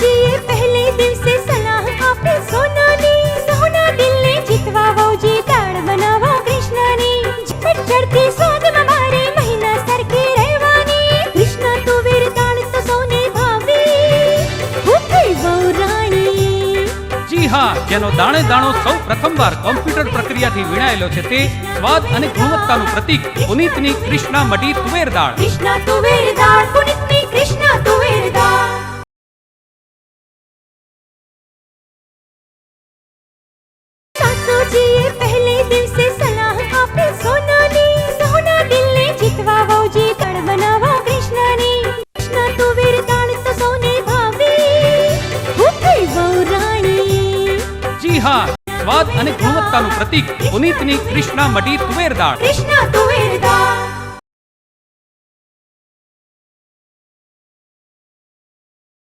જીએ પહેલે દિવસે સલાહ આપે સોનાની, સોના દિલને જીતવા વહુજી દાળ બનાવો કૃષ્ણની. ચડતી સોદમાં મારે મહિના સરખી રહેવાની, કૃષ્ણ તુવેર દાળ તો સૌને ભાવે, હું થઈ વહુ રાણી. જી હા, જેનો દાણે દાણો સૌ પ્રથમવાર કોમ્પ્યુટર પ્રક્રિયાથી વીણાયેલો છે તે સ્વાદ અને ગુણવત્તાનું પ્રતીક પુનીતની કૃષ્ણા મઢી તુવેર દાળ. કૃષ્ણ તુવેર દાળ, પુનિતની કૃષ્ણ તુવેર દાળ. સાસુજીએ પહેલે દિવસે સલાહ આપે સોનાની, સોના દિલને જીતવા વહુજી દાળ બનાવો કૃષ્ણની. કૃષ્ણ તુવેર દાળ તો સૌને ભાવે, હું થઈ વહુ રાણી. જી હા, સ્વાદ અને ગુણવત્તાનું પ્રતીક પુનીતની કૃષ્ણા મઢી તુવેર દાળ. કૃષ્ણ તુવેર દાળ.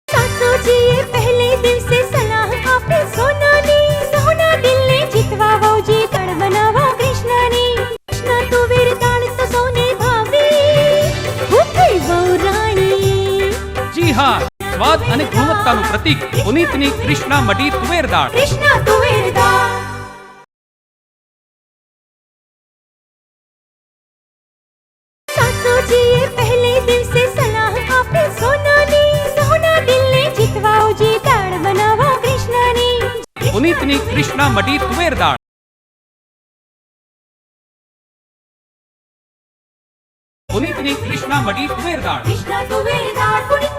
સાસુજીએ પહેલે દિવસે સલાહ આપે સોનાની, સોના દિલને જીતવા વહુજી દાળ બનાવો કૃષ્ણની. કૃષ્ણ તુવેર દાળ તો સૌને ભાવે, હું થઈ વહુ રાણી. જી હા, સ્વાદ અને ગુણવત્તાનું પ્રતીક પુનીતની કૃષ્ણા મઢી તુવેર દાળ. કૃષ્ણ તુવેર દાળ. સાસુજીએ પહેલે દિવસે સલાહ આપે સોનાની, સોના દિલને જીતવા વહુજી દાળ બનાવો કૃષ્ણની. પુનીતની કૃષ્ણા મઢી તુવેર દાળ. પુનીતની કૃષ્ણા મઢી તુવેર દાળ. કૃષ્ણ તુવેર દાળ, પુનિત